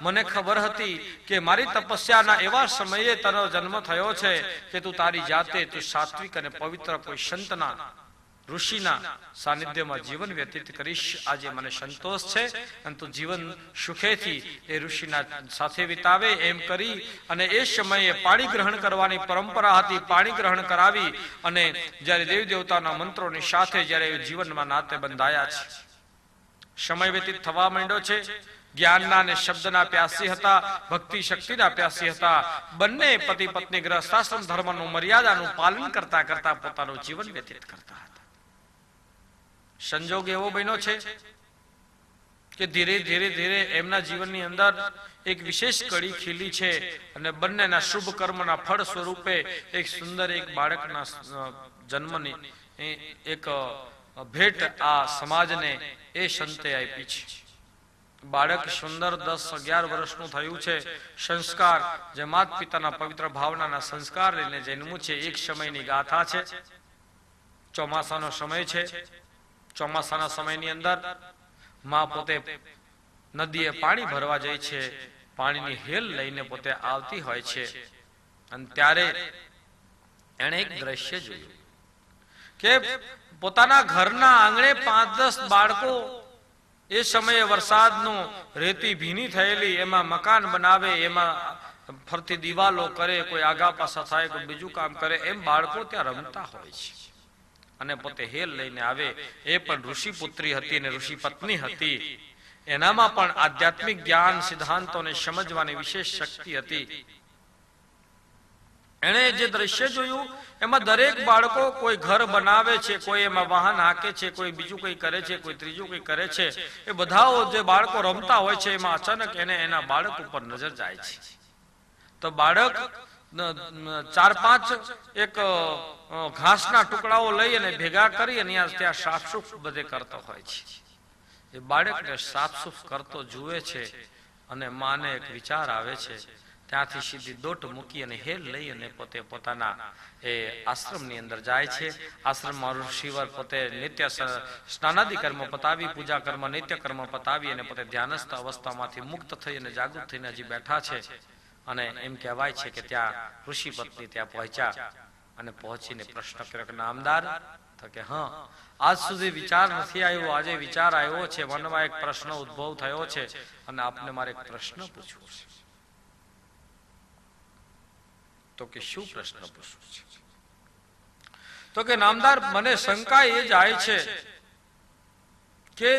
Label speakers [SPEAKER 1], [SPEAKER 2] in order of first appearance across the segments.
[SPEAKER 1] મને ખબર હતી કે મારી તપસ્યાના એવા સમયે તારો જન્મ થયો છે કે તું તારી જાતે તું સાત્વિક અને પવિત્ર કોઈ સંતના ઋષિના સાનિધ્યમાં જીવન વ્યતીત કરીશ. આજે મને સંતોષ છે અને તું જીવન સુખેથી એ ઋષિના સાથે વિતાવે એમ કરી અને એ સમયે પાણી ગ્રહણ કરવાની પરંપરા હતી. પાણી ગ્રહણ કરાવી અને જ્યારે દેવી દેવતાના મંત્રોની સાથે જ્યારે જીવનમાં નાતે બંધાયા છે. સમય વ્યતીત થવા માંડ્યો છે. જ્ઞાનના અને શબ્દના પ્યાસી હતા, ભક્તિ શક્તિના પ્યાસી હતા. બંને પતિ પત્ની ગ્રહસ્થાશ્રમ ધર્મનું મર્યાદાનું પાલન કરતા કરતા પોતાનું જીવન વ્યતીત કરતા હતા. સંજોગ એવો બન્યો છે કે ધીરે ધીરે ધીરે એમના જીવનની અંદર એક વિશેષ કડી ખીલી છે અને બંનેના શુભ કર્મના ફળ સ્વરૂપે એક સુંદર એક બાળકના જન્મની એક ભેટ આ સમાજને એ સંતે આપી છે. બાળક સુંદર 10-11 વર્ષનું થયું છે. સંસ્કાર જે માતા પિતાના પવિત્ર ભાવનાના સંસ્કાર લઈને જન્મ્યું છે. એક સમયની ગાથા છે. ચોમાસાનો સમય છે. ચોમાસાના સમયની અંદર માં પોતે નદીએ પાણી ભરવા જાય છે. પાણીની હેલ લઈને પોતે આવતી હોય છે અને ત્યારે એણે એક દ્રશ્ય જોયું કે પોતાના ઘરના આંગણે 5-10 બાળકો એ સમયે વરસાદનું રેતી ભીની થયેલી એમાં મકાન બનાવે, એમાં ફરતી દિવાલો કરે, કોઈ આગા પાછા થાય, કોઈ બીજું કામ કરે, એમ બાળકો ત્યાં રમતા હોય છે અને પોતે હેલ લઈને આવે. એ પણ ઋષિ પુત્રી હતી અને ઋષિ પત્ની હતી. એનામાં પણ આધ્યાત્મિક જ્ઞાન સિદ્ધાંતોને સમજવાની વિશેષ શક્તિ હતી. એણે જે દ્રશ્ય જોયું એમાં દરેક બાળકો કોઈ ઘર બનાવે છે, કોઈ એમાં વાહન હાકે છે, કોઈ બીજું કંઈ કરે છે, કોઈ ત્રીજું કંઈ કરે છે. એ બધા જે બાળકો રમતા હોય છે એમાં અચાનક એને એના બાળક ઉપર નજર જાય છે. તો બાળક 4-5 એક ઘાસના ટુકડાઓ લઈ અને ભેગા કરી અને ત્યાં સાફસૂફ બધે કરતો હોય છે. એ બાળકને સાફસૂફ કરતો જુએ છે અને માને એક વિચાર આવે છે. ત્યાંથી સીધી દોટ મૂકી અને હેલ લઈ અને પોતે પોતાના એ આશ્રમની અંદર જાય છે. આશ્રમમાં ઋષિવર પોતે નિત્ય સ્નાનાદિ કર્મ પતાવી, પૂજા કર્મ નિત્ય કર્મ પતાવી અને પોતે ધ્યાનસ્થ અવસ્થામાંથી મુક્ત થઈ અને જાગૃત થઈને હજી બેઠા છે. અને એમ કહેવાય છે કે ત્યાં ઋષિ પત્ની ત્યાં પહોંચ્યા અને પહોંચીને પ્રશ્ન કર્યો કે નામદાર, તો કે હા, આજ સુધી વિચાર નથી આવ્યો, આજે વિચાર આવ્યો છે. મનમાં એક પ્રશ્ન ઉદ્ભવ થયો છે અને આપને મારે એક પ્રશ્ન પૂછવો છે. તો કે શું પ્રશ્ન પૂછવું છે? તો કે નામદાર, મને શંકા એ જાય છે કે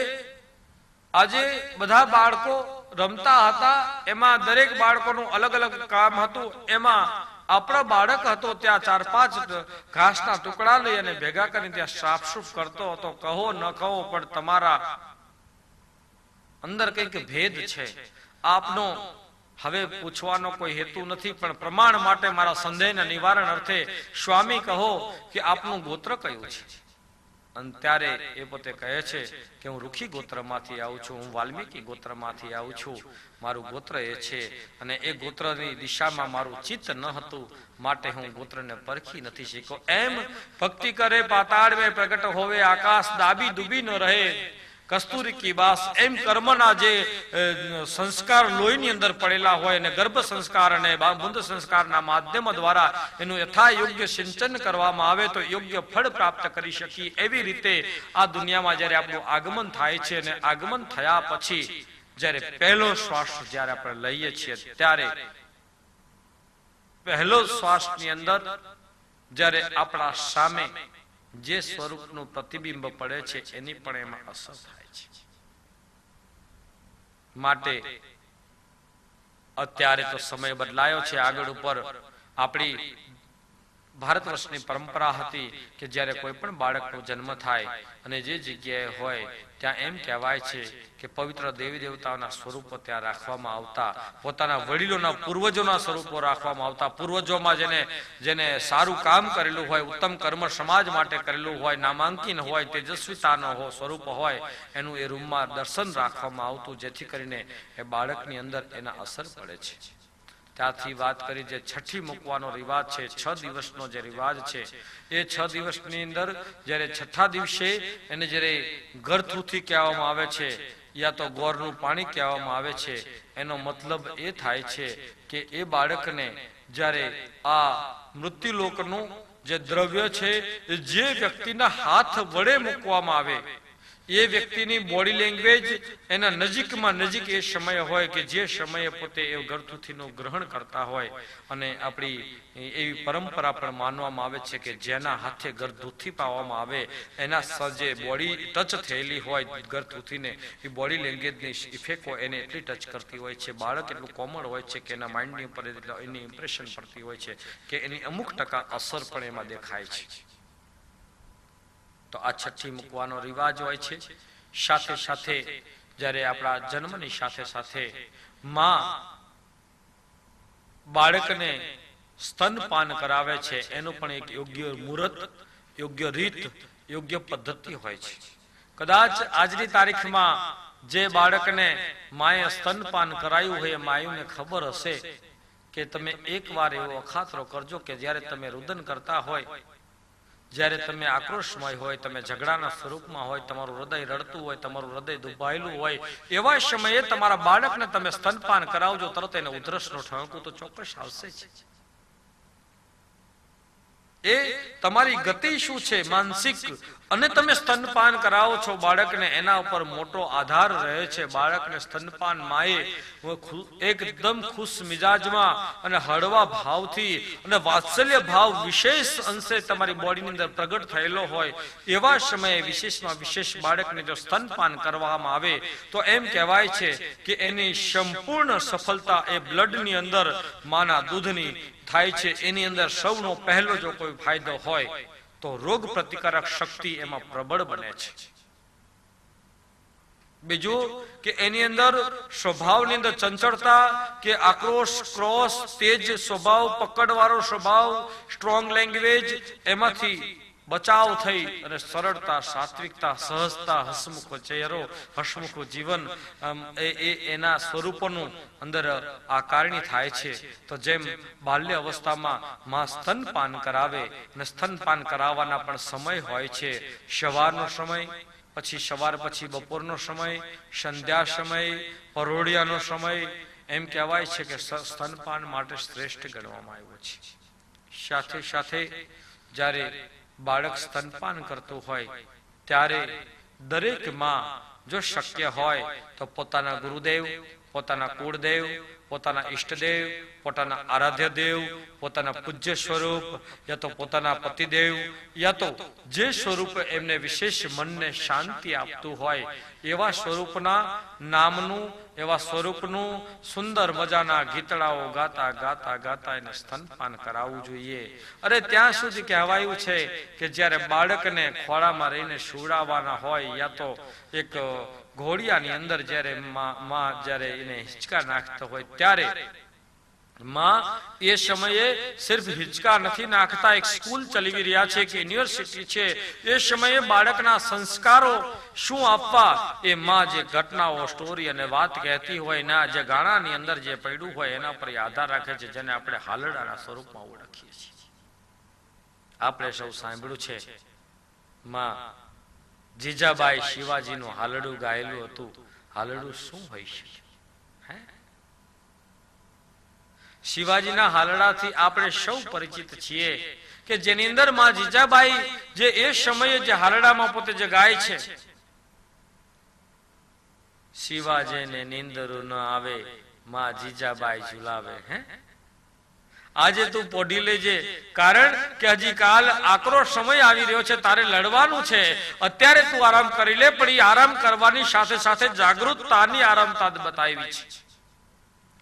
[SPEAKER 1] આજે બધા બાળકો રમતા હતા, એમાં દરેક બાળકોનું અલગ અલગ કામ હતું. એમાં આપણો બાળક હતો ત્યાં 4-5 ઘાસના ટુકડા લઈ અને ભેગા કરીને ત્યાં સાફસૂફ કરતો હતો. કહો ન કહો પણ તમારા અંદર કંઈક ભેદ છે. આપનો હવે પૂછવાનો કોઈ હેતુ નથી, પણ પ્રમાણ માટે મારા સંદેહના નિવારણ અર્થે સ્વામી કહો કે આપનું ગોત્ર કયું છે? અને ત્યારે એ પોતે કહે છે કે હું રૂખી ગોત્રમાંથી આવું છું, હું વાલ્મીકી ગોત્રમાંથી આવું છું. મારું ગોત્ર એ છે અને એ ગોત્રની દિશામાં મારું ચિત્ત ન હતું, માટે હું ગોત્રને પરખી નથી શીખ્યો. એમ ભક્તિ કરે પાતાળ મેં પ્રગટ હોવે આકાશ, દાબી દુબી ન રહે કસ્તુરી કી બાસ. એમ કર્મના જે સંસ્કાર લોહીની અંદર પડેલા હોય અને ગર્ભ સંસ્કાર અને બુંદ સંસ્કારના માધ્યમ દ્વારા એનું યથા યોગ્ય સિંચન કરવામાં આવે તો યોગ્ય ફળ પ્રાપ્ત કરી શકીએ. એવી રીતે આ દુનિયામાં જ્યારે આપણું આગમન થાય છે અને આગમન થયા પછી જ્યારે પહેલો શ્વાસ જ્યારે આપણે લઈએ છીએ ત્યારે પહેલો શ્વાસની અંદર જ્યારે આપણા સામે જે સ્વરૂપનું પ્રતિબિંબ પડે છે એની પણ એમાં અસર થાય છે. માટે અત્યારે તો સમય બદલાયો છે. આગળ ઉપર આપણી ભારત વર્ષની પરંપરા હતી કે જ્યારે કોઈ પણ બાળકનો જન્મ થાય અને જે જગ્યાએ હોય ત્યાં એમ કહેવાય છે કે પવિત્ર દેવી દેવતાઓના સ્વરૂપો ત્યાં રાખવામાં આવતા, પોતાના વડીલોના પૂર્વજોના સ્વરૂપો રાખવામાં આવતા. પૂર્વજોમાં જેને સારું કામ કરેલું હોય, ઉત્તમ કર્મ સમાજ માટે કરેલું હોય, નામાંકિન હોય, તેજસ્વીતાનો સ્વરૂપ હોય, એનું એ રૂમમાં દર્શન રાખવામાં આવતું, જેથી કરીને એ બાળકની અંદર એના અસર પડે છે. ત્યાંથી વાત કરી જે છઠ્ઠી મૂકવાનો રિવાજ છે, 6 દિવસનો જે રિવાજ છે, એ 6 દિવસની અંદર જ્યારે છઠ્ઠા દિવસે એને જ્યારે ગરથુથી કહેવામાં આવે છે, યા તો ગોરનું પાણી કહેવામાં આવે છે. એનો મતલબ એ થાય છે કે એ બાળકને જ્યારે આ મૃત્યુલોકનું જે દ્રવ્ય છે જે વ્યક્તિના હાથ વડે મૂકવામાં આવે એ વ્યક્તિની બોડી લેંગ્વેજ એના નજીકમાં નજીક એ સમય હોય કે જે સમયે પોતે એ ગળથૂથીનું ગ્રહણ કરતા હોય. અને આપણી એવી પરંપરા પણ માનવામાં આવે છે કે જેના હાથે ગળથૂથી પાવામાં આવે એના જે બોડી ટચ થયેલી હોય ગળથૂથીને એ બોડી લેંગ્વેજની ઇફેક્ટ હોય એને એટલી ટચ કરતી હોય છે. બાળક એટલું કોમળ હોય છે કે એના માઇન્ડની ઉપર એની ઇમ્પ્રેશન પડતી હોય છે કે એની અમુક ટકા અસર પણ એમાં દેખાય છે. તો આ છઠ્ઠી મૂકવાનો રિવાજ હોય છે. સાથે સાથે જ્યારે આપણા જન્મની સાથે સાથે માં બાળકને સ્તનપાન કરાવે છે એનું પણ એક યોગ્ય મુહૂર્ત, યોગ્ય રીત, યોગ્ય પદ્ધતિ હોય છે. કદાચ આજની તારીખમાં જે બાળકને માએ સ્તનપાન કરાયું હોય એ માયુને ખબર હશે કે તમે એકવાર એવો અખાતરો કરજો કે જ્યારે તમે રુદન કરતા હોય, જ્યારે તમે આક્રોશમય હોય, તમે ઝઘડાના સ્વરૂપમાં હોય, તમારું હૃદય રડતું હોય, તમારું હૃદય દુભાયેલું હોય, એવા સમયે તમારા બાળકને તમે સ્તનપાન કરાવજો, તરત એને ઉધરસનું ઠણકું તો ચોક્કસ આવશે જ. એ તમારી ગતિ શું છે માનસિક, અને તમે સ્તનપાન કરાવો છો બાળકને, એના ઉપર મોટો આધાર રહે છે. બાળકને સ્તનપાન માએ એકદમ ખુશ મિજાજમાં અને હળવા ભાવથી અને વાત્સલ્ય ભાવ વિશેષ અંશે તમારી બોડીની અંદર પ્રગટ થયેલો હોય એવા સમયે વિશેષમાં વિશેષ બાળકને જો સ્તનપાન કરવામાં આવે તો એમ કહેવાય છે કે એની સંપૂર્ણ સફળતા એ બ્લડની અંદર માના દૂધની થાય છે. એની અંદર સૌનો પહેલો જો કોઈ ફાયદો હોય તો રોગ પ્રતિકારક શક્તિ એમાં પ્રબળ બને છે. બીજું કે એની અંદર સ્વભાવની અંદર ચંચળતા કે આક્રોશ, ક્રોસ, તેજ સ્વભાવ, પકડવાળો સ્વભાવ, સ્ટ્રોંગ લેંગ્વેજ, એમાંથી બચાવ થઈ અને સરળતા, સાત્વિકતા, સહજતા, હસમુખ ચહેરો, હસમુખ જીવન એના સ્વરૂપોનું અંદર આકારણી થાય છે. તો જેમ બાલ્ય અવસ્થામાં માં સ્તનપાન કરાવે અને સ્તનપાન કરાવવાના પણ સમય હોય છે. સવારનો સમય, પછી સવાર પછી બપોરનો સમય, સંધ્યા સમય, પરોઢિયાનો સમય, એમ કહેવાય છે કે સ્તનપાન માટે શ્રેષ્ઠ ગણવામાં આવ્યો છે. સાથે સાથે જ્યારે બાળક સ્તનપાન કરતું હોય ત્યારે દરેક માં જો શક્ય હોય તો પોતાના ગુરુદેવ, પોતાના કુળદેવ, પોતાના ઈષ્ટદેવ, પોતાના આરાધ્ય દેવ, પોતાના પૂજ્ય સ્વરૂપ, યા તો પોતાના પતિદેવ, યા તો જે સ્વરૂપ એમને વિશેષ મનને શાંતિ આપતું હોય એવા સ્વરૂપના નામનું, એવા સ્વરૂપનું સુંદર મજાના ગીતડાઓ ગાતા ગાતા ગાતા એને સ્તનપાન કરાવવું જોઈએ. અરે ત્યાં સુધી કહેવાયું છે કે જ્યારે બાળકને ખોળામાં રહીને સુવડાવવાના હોય યા તો એક ઘોડિયાની અંદર જ્યારે માં જ્યારે એને હિંચકા નાખતો હોય ત્યારે માં એ સમયે સિર્ફ હિંચકા નથી નાખતા, એક સ્કૂલ ચલાવી રહ્યા છે કે યુનિવર્સિટી છે, એ સમયે બાળકના સંસ્કારો શું આપવા એ માં જે ઘટનાઓ, સ્ટોરી અને વાત કહેતી હોય ના જે ગાણાની અંદર જે પડ્યું હોય એના પર આધાર રાખે છે, જેને આપણે હાલરડાના સ્વરૂપમાં ઓળખીએ છીએ. આપણે સૌ સાંભળ્યું છે માં જીજાબાઈ શિવાજીનું હાલડું ગાયેલું હતું. હાલડું શું હોય છે? શિવાજીના હાલડાથી આપણે સૌ પરિચિત છીએ કે જેની અંદર માં જીજાબાઈ જે એ સમયે જે હાલડામાં પોતે જે ગાય છે, શિવાજીને નીંદરું ન આવે માં જીજાબાઈ ઝુલાવે. આજે તું પોઢી લેજે, કારણ કે હજી કાલ આકરો સમય આવી રહ્યો છે, તારે લડવાનું છે. અત્યારે તું આરામ કરી લે, પણ એ આરામ કરવાની સાથે સાથે જાગૃતતાની આરામતા બતાવી છે.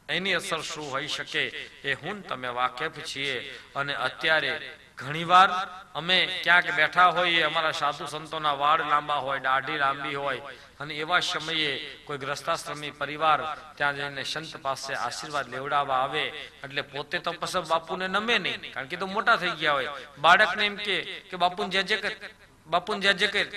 [SPEAKER 1] એની અસર શું હોઈ શકે એ હું તમે વાકેફ છીએ. અને અત્યારે ઘણીવાર અમે ક્યાંક બેઠા હોઈએ, અમારા સાધુ સંતોના વાળ લાંબા હોય, દાઢી લાંબી હોય, અને એવા સમયે કોઈ ગ્રસ્તાશ્રમી પરિવાર ત્યાં જઈને સંત પાસે આશીર્વાદ લેવડાવવા આવે એટલે પોતે તો પછી બાપુને નમે નહીં, કારણ કે તો મોટા થઈ ગયા હોય. બાળકને એમ કે બાપુને જે જે કર, બાપુને જે જે કર,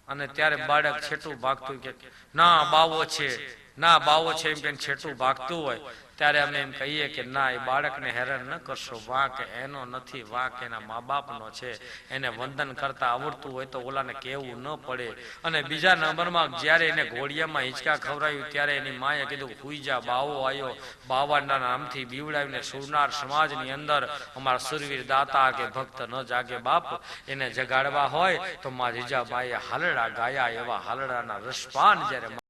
[SPEAKER 1] અને ત્યારે બાળક છેટું ભાગતું કે ના બાવો છે, ના બાવો છે એમ કઈ છેટું ભાગતું હોય ત્યારે અમે એમ કહીએ કે ના, એ બાળકને હેરાન ન કરશો, વાંક એનો નથી, વાંક એના મા બાપનો છે. એને વંદન કરતા આવડતું હોય તો ઓલાને કહેવું ન પડે. અને બીજા નંબરમાં જ્યારે એને ઘોડિયામાં હિંચકા ખવડાવ્યું ત્યારે એની માએ કીધું હુઈ જા, બાવો આવ્યો. બાવાના નામથી બીવડાવીને સુરનાર સમાજની અંદર અમારા સુરવીર દાતા કે ભક્ત ન જાગે બાપ, એને જગાડવા હોય તો મા જીજાબાઈએ હાલડા ગાયા. એવા હાલડાના રસપાન જ્યારે